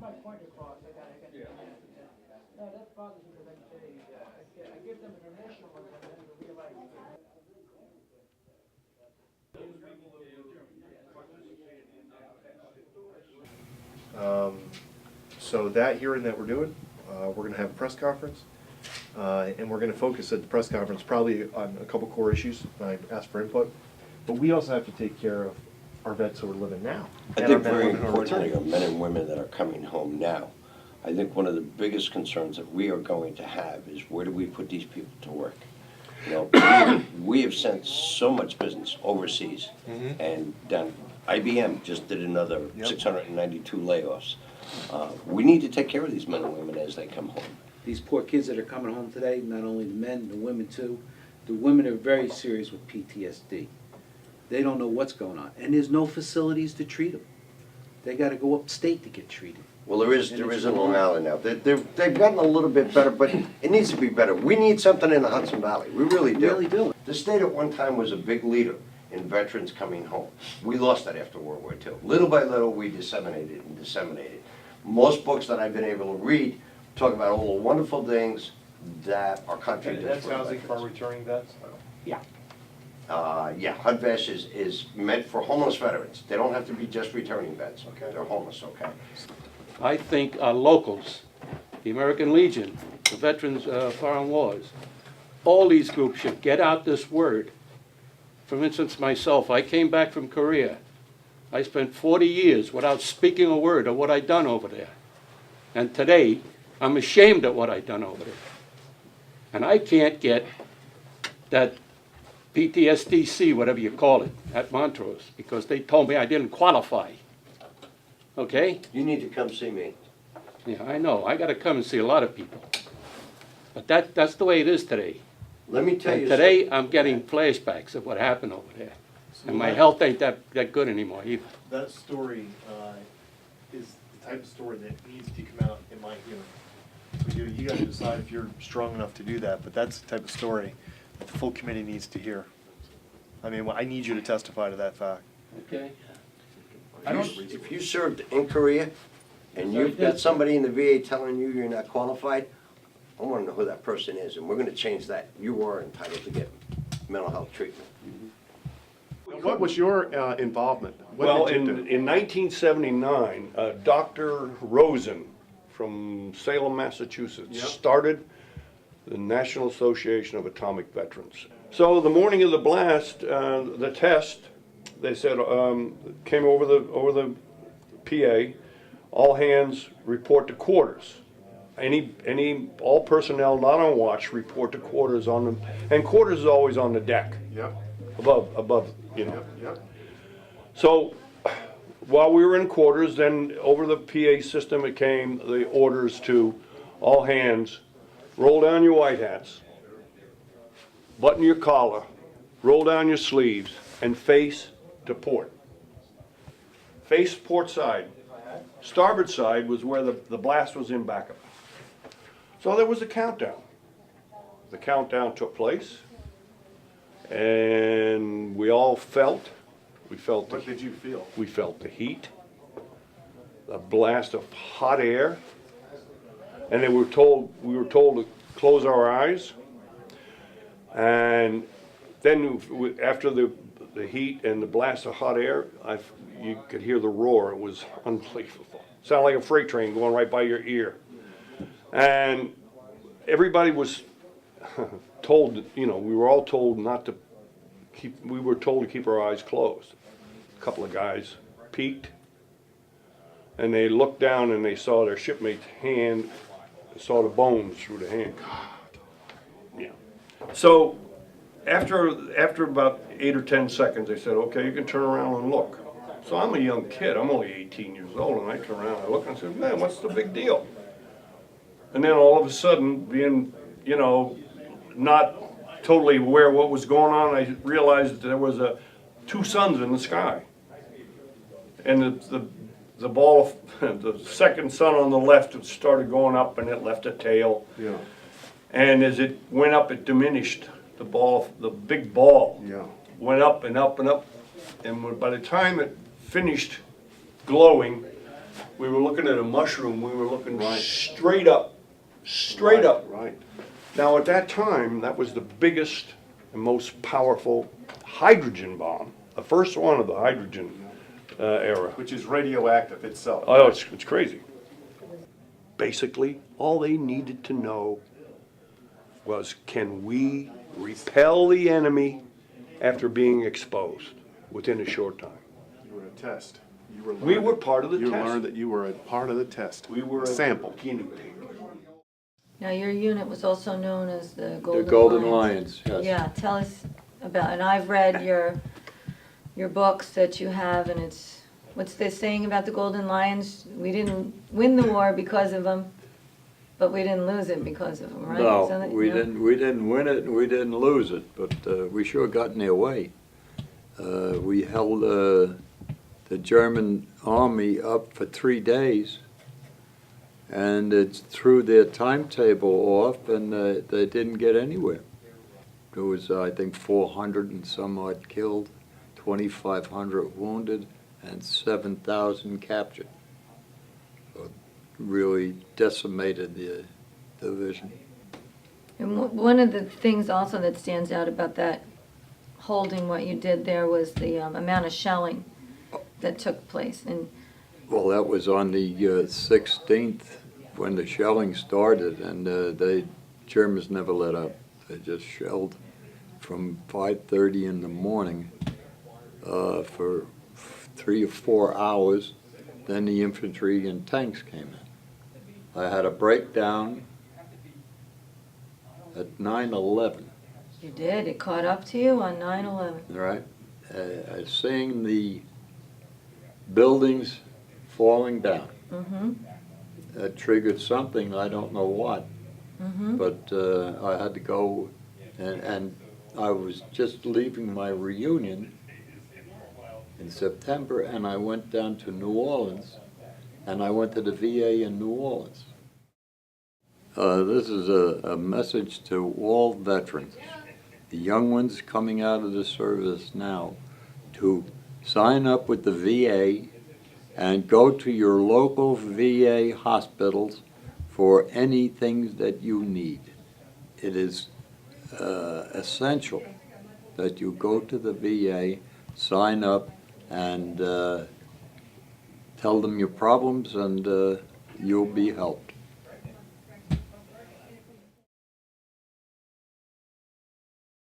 got my point across. I got. No, that bothers me because I give them an initial and then they realize. So that hearing that we're doing, we're going to have a press conference, and we're going to focus at the press conference probably on a couple core issues. I asked for input, but we also have to take care of our vets who are living now. I and our think men and very women who are importantly, returning. our men and women that are coming home now. I think one of the biggest concerns that we are going to have is where do we put these people to work? You know, we have sent so much business overseas, and down, IBM just did another Yep. 692 layoffs. We need to take care of these men and women as they come home. These poor kids that are coming home today, not only the men, the women too, the women are very serious with PTSD. They don't know what's going on, and there's no facilities to treat them. They gotta go upstate to get treated. Well, there is in Long Island now. They've gotten a little bit better, but it needs to be better. We need something in the Hudson Valley. We really do. Really do. The state at one time was a big leader in veterans coming home. We lost that after World War II. Little by little, we disseminated and disseminated. Most books that I've been able to read talk about all the wonderful things that our country And does that's for our housing for veterans. returning vets? Yeah. Yeah, HUD-VEST is meant for homeless veterans. They don't have to be just returning vets. Okay. They're homeless, okay? I think our locals, the American Legion, the Veterans Foreign Wars, all these groups should get out this word. For instance, myself, I came back from Korea. I spent 40 years without speaking a word of what I'd done over there. And today, I'm ashamed of what I've done over there. And I can't get that PTSDC, whatever you call it, at Montrose, because they told me I didn't qualify. Okay? You need to come see me. Yeah, I know. I gotta come and see a lot of people. But that's the way it is today. Let me tell And you. today, I'm getting flashbacks of what happened over there. And my health ain't that good anymore either. That story is the type of story that needs to come out in my hearing. So you got to decide if you're strong enough to do that, but that's the type of story that the full committee needs to hear. I mean, I need you to testify to that fact. Okay. If you served in Korea and you've got somebody in the VA telling you you're not qualified, I want to know who that person is, and we're going to change that. You are entitled to get mental health treatment. What was your involvement? What Well, did you do? in 1979, Dr. Rosen from Salem, Massachusetts, Yep. started the National Association of Atomic Veterans. So the morning of the blast, the test, they said, came over the PA, all hands report to quarters. All personnel not on watch report to quarters on them, and quarters is always on the deck, Yep, above, you know. yep, yep. So while we were in quarters, then over the PA system, it came the orders to all hands, roll down your white hats, button your collar, roll down your sleeves, and face to port. Face port side. Starboard side was where the blast was in backup. So there was a countdown. The countdown took place, and we all felt What did you feel? we felt the heat, the blast of hot air, and we were told to close our eyes. And then after the heat and the blast of hot air, you could hear the roar. It was unbelievable. Sounded like a freight train going right by your ear. And everybody was told, we were all told we were told to keep our eyes closed. A couple of guys peeked, and they looked down and they saw their shipmate's hand, saw the bones through the hand. Yeah. So after about 8 or 10 seconds, they said, okay, you can turn around and look. So I'm a young kid, I'm only 18 years old, and I turn around and I look and I said, man, what's the big deal? And then all of a sudden, being, not totally aware of what was going on, I realized that there was two suns in the sky. And the ball, the second sun on the left started going up and it left a tail. Yeah, And as it went up, it diminished. The big ball yeah. went up and up and up. And by the time it finished glowing, we were looking at a mushroom, we were looking straight up, straight up. Right. Now, at that time, that was the biggest and most powerful hydrogen bomb, the first one of the hydrogen era. Which is radioactive itself. Oh, it's crazy. Basically, all they needed to know was, can we repel the enemy after being exposed within a short time? You were a test. We were part of the You test. learned that you were a part of the test. We were A sample. guinea pig. Now, your unit was also known as the Golden Lions. The Golden Lions, yes. Yeah, tell us about, and I've read your books that you have, and it's, what's this saying about the Golden Lions? We didn't win the war because of them, but we didn't lose it because of them, right? No, Isn't it- we didn't win it and we didn't lose it, but we sure got in their way. We held the German army up for 3 days, and it threw their timetable off, and they didn't get anywhere. There was, I think, 400 and some odd killed, 2,500 wounded, and 7,000 captured. So it really decimated the division. And one of the things also that stands out about that holding, what you did there, was the amount of shelling that took place. And Well, that was on the 16th when the shelling started, and the Germans never let up. They just shelled from 5:30 in the morning for 3 or 4 hours. Then the infantry and tanks came in. I had a breakdown at 9/11. you did, it caught up to you on 9/11. Right? Seeing the buildings falling down. Mm-hmm, That triggered something, I don't know what, mm-hmm. but I had to go, and I was just leaving my reunion in September, and I went down to New Orleans, and I went to the VA in New Orleans. This is a message to all veterans, the young ones coming out of the service now, to sign up with the VA and go to your local VA hospitals for anything that you need. It is essential that you go to the VA, sign up, and tell them your problems, and you'll be helped.